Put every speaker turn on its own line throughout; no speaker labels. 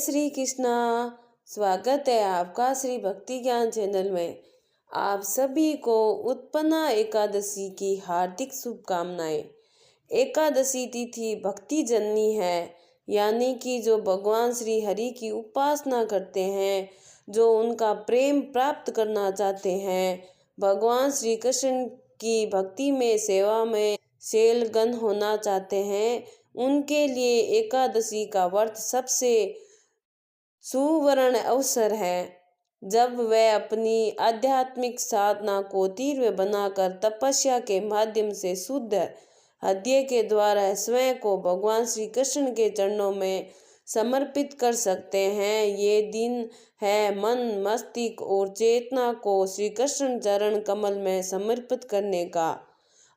श्री कृष्णा। स्वागत है आपका श्री भक्ति ज्ञान चैनल में। आप सभी को उत्पन्ना एकादशी की हार्दिक शुभकामनाएं। एकादशी तिथि भक्ति जननी है, यानी कि जो भगवान श्री हरि की उपासना करते हैं, जो उनका प्रेम प्राप्त करना चाहते हैं, भगवान श्री कृष्ण की भक्ति में सेवा में शैलगन होना चाहते हैं, उनके लिए एकादशी का व्रत सबसे सुवर्ण अवसर है। जब वह अपनी आध्यात्मिक साधना को तीव्र बनाकर तपस्या के माध्यम से शुद्ध हृदय के द्वारा स्वयं को भगवान श्री कृष्ण के चरणों में समर्पित कर सकते हैं। ये दिन है मन, मस्तिष्क और चेतना को श्री कृष्ण चरण कमल में समर्पित करने का।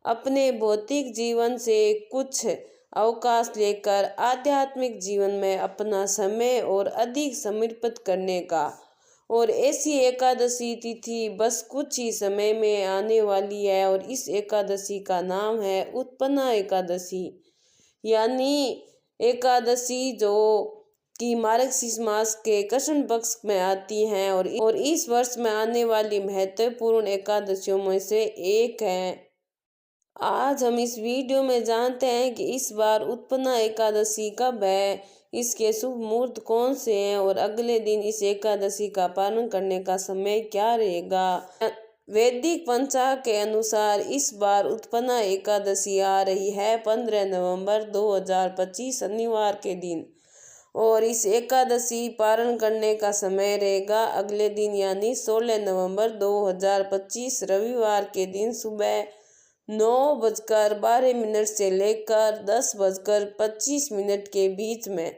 अपने भौतिक जीवन से कुछ अवकाश लेकर आध्यात्मिक जीवन में अपना समय और अधिक समर्पित करने का। और ऐसी एकादशी तिथि बस कुछ ही समय में आने वाली है और इस एकादशी का नाम है उत्पन्ना एकादशी, यानी एकादशी जो कि मार्गशीर्ष मास के कृष्ण पक्ष में आती हैं और इस वर्ष में आने वाली महत्वपूर्ण एकादशियों में से एक है। आज हम इस वीडियो में जानते हैं कि इस बार उत्पन्ना एकादशी कब है, इसके शुभ मुहूर्त कौन से हैं और अगले दिन इस एकादशी का पालन करने का समय क्या रहेगा। वैदिक पंचांग के अनुसार इस बार उत्पन्ना एकादशी आ रही है 15 नवंबर 2025 शनिवार के दिन, और इस एकादशी पारण करने का समय रहेगा अगले दिन यानी 16 नवंबर 2025 रविवार के दिन सुबह 9:12 से लेकर 10:25 के बीच में।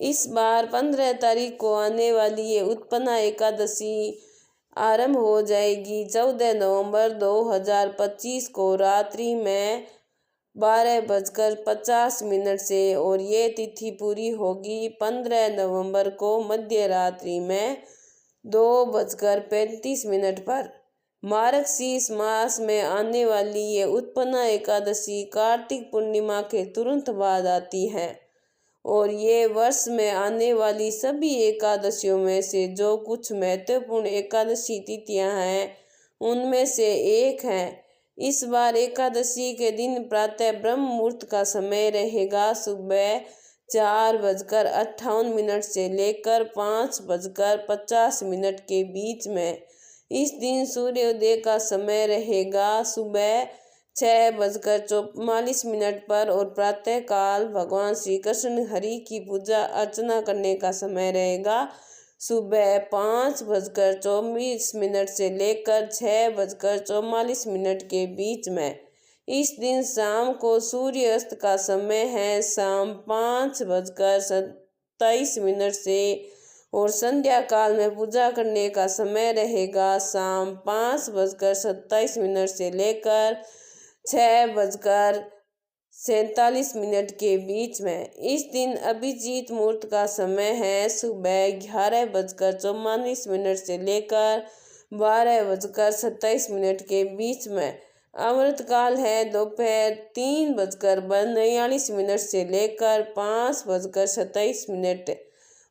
इस बार 15 तारीख को आने वाली ये उत्पन्ना एकादशी आरंभ हो जाएगी 14 नवंबर 2025 को रात्रि में 12:50 से, और ये तिथि पूरी होगी 15 नवंबर को मध्य रात्रि में 2:35 पर। मार्गशीर्ष मास में आने वाली ये उत्पन्ना एकादशी कार्तिक पूर्णिमा के तुरंत बाद आती है, और ये वर्ष में आने वाली सभी एकादशियों में से जो कुछ महत्वपूर्ण एकादशी तिथियां हैं उनमें से एक है। इस बार एकादशी के दिन प्रातः ब्रह्म मुहूर्त का समय रहेगा सुबह 4:58 से लेकर 5:50 के बीच में। इस दिन सूर्योदय का समय रहेगा सुबह 6:44 पर, और प्रातः काल भगवान श्री कृष्ण हरि की पूजा अर्चना करने का समय रहेगा सुबह 5:24 से लेकर 6:44 के बीच में। इस दिन शाम को सूर्यास्त का समय है शाम 5:27 से, और संध्या काल में पूजा करने का समय रहेगा शाम 5:27 से लेकर 6:47 के बीच में। इस दिन अभिजीत मुहूर्त का समय है सुबह 11:44 से लेकर 12:27 के बीच में। अमृत काल है दोपहर 3:42 से लेकर 5:27,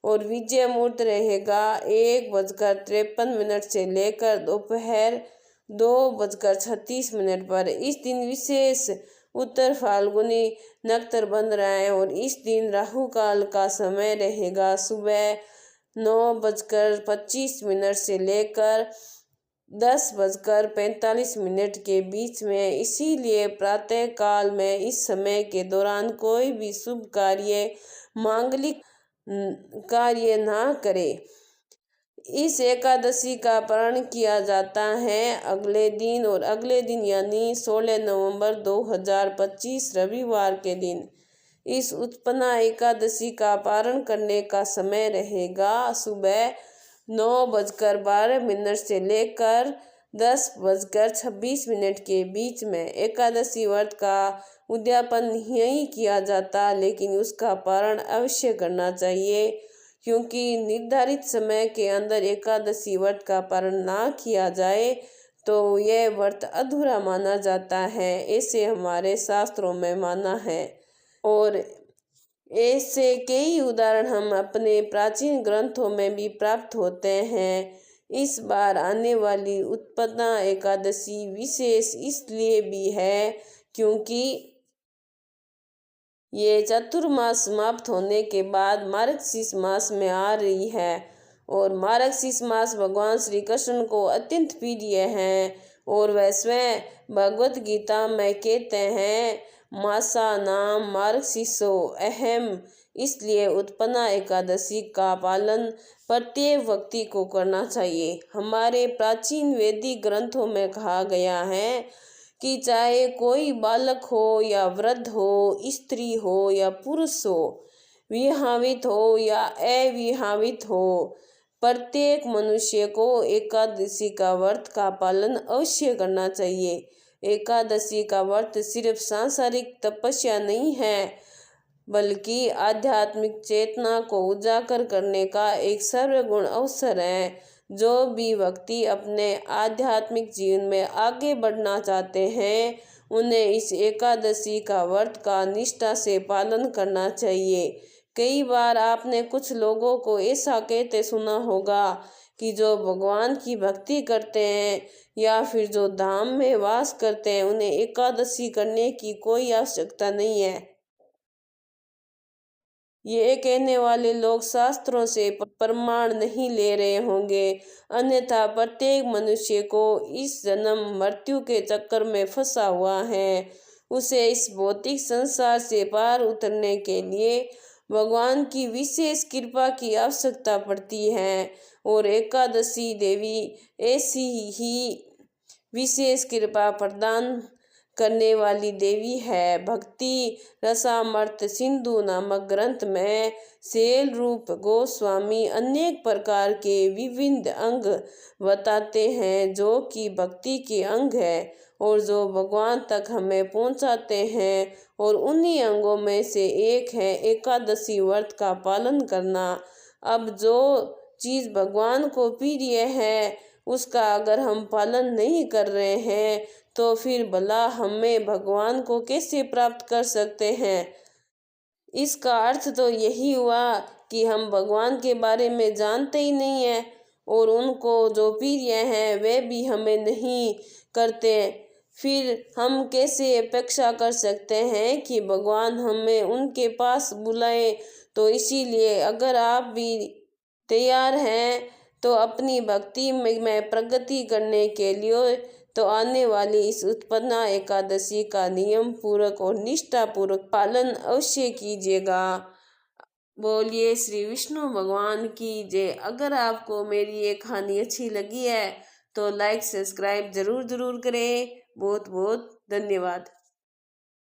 और विजय मुहूर्त रहेगा 1:53 से लेकर दोपहर 2:36 पर। इस दिन विशेष उत्तर फाल्गुनी नक्षत्र बन रहा है, और इस दिन राहु काल का समय रहेगा सुबह 9:25 से लेकर 10:45 के बीच में। इसीलिए प्रातः काल में इस समय के दौरान कोई भी शुभ कार्य, मांगलिक कार्य ना करे। इस एकादशी का पारण किया जाता है अगले दिन, और अगले दिन यानी 16 नवंबर 2025 रविवार के दिन। इस उत्पन्ना एकादशी का पारण करने का समय रहेगा सुबह 9:12 से लेकर 10:26 के बीच में। एकादशी व्रत का उद्यापन नहीं किया जाता, लेकिन उसका पारण अवश्य करना चाहिए, क्योंकि निर्धारित समय के अंदर एकादशी व्रत का पारण ना किया जाए तो यह व्रत अधूरा माना जाता है, ऐसे हमारे शास्त्रों में माना है। और ऐसे कई उदाहरण हम अपने प्राचीन ग्रंथों में भी प्राप्त होते हैं। इस बार आने वाली उत्पन्ना एकादशी विशेष इसलिए भी है क्योंकि ये चातुर्मास समाप्त होने के बाद मार्गशीर्ष मास में आ रही है और मार्गशीर्ष मास भगवान श्री कृष्ण को अत्यंत प्रिय है और वह स्वयं भगवत गीता में कहते हैं मासा नाम मार्गशीर्षो अहम। इसलिए उत्पन्ना एकादशी का पालन प्रत्येक व्यक्ति को करना चाहिए। हमारे प्राचीन वैदिक ग्रंथों में कहा गया है कि चाहे कोई बालक हो या वृद्ध हो, स्त्री हो या पुरुष हो, विवाहित हो या अविवाहित हो, प्रत्येक मनुष्य को एकादशी का व्रत का पालन अवश्य करना चाहिए। एकादशी का व्रत सिर्फ सांसारिक तपस्या नहीं है बल्कि आध्यात्मिक चेतना को उजागर करने का एक सर्वगुण अवसर है। जो भी व्यक्ति अपने आध्यात्मिक जीवन में आगे बढ़ना चाहते हैं उन्हें इस एकादशी का व्रत का निष्ठा से पालन करना चाहिए। कई बार आपने कुछ लोगों को ऐसा कहते सुना होगा कि जो भगवान की भक्ति करते हैं या फिर जो धाम में वास करते हैं उन्हें एकादशी करने की कोई आवश्यकता नहीं है। ये कहने वाले लोग शास्त्रों से प्रमाण नहीं ले रहे होंगे, अन्यथा प्रत्येक मनुष्य को इस जन्म मृत्यु के चक्कर में फंसा हुआ है। उसे इस भौतिक संसार से पार उतरने के लिए भगवान की विशेष कृपा की आवश्यकता पड़ती है और एकादशी देवी ऐसी ही विशेष कृपा प्रदान करने वाली देवी है। भक्ति रसामृत सिंधु नामक ग्रंथ में शैल रूप गोस्वामी अनेक प्रकार के विभिन्न अंग बताते हैं जो कि भक्ति के अंग है और जो भगवान तक हमें पहुंचाते हैं और उन्हीं अंगों में से एक है एकादशी व्रत का पालन करना। अब जो चीज़ भगवान को प्रिय है उसका अगर हम पालन नहीं कर रहे हैं तो फिर भला हमें भगवान को कैसे प्राप्त कर सकते हैं। इसका अर्थ तो यही हुआ कि हम भगवान के बारे में जानते ही नहीं हैं और उनको जो प्रिय है वे भी हमें नहीं करते। फिर हम कैसे अपेक्षा कर सकते हैं कि भगवान हमें उनके पास बुलाए। तो इसीलिए अगर आप भी तैयार हैं तो अपनी भक्ति में प्रगति करने के लिए तो आने वाली इस उत्पन्ना एकादशी का नियम पूर्वक और निष्ठा पूर्वक पालन अवश्य कीजिएगा। बोलिए श्री विष्णु भगवान की जय। अगर आपको मेरी ये कहानी अच्छी लगी है तो लाइक सब्सक्राइब जरूर करें। बहुत बहुत धन्यवाद।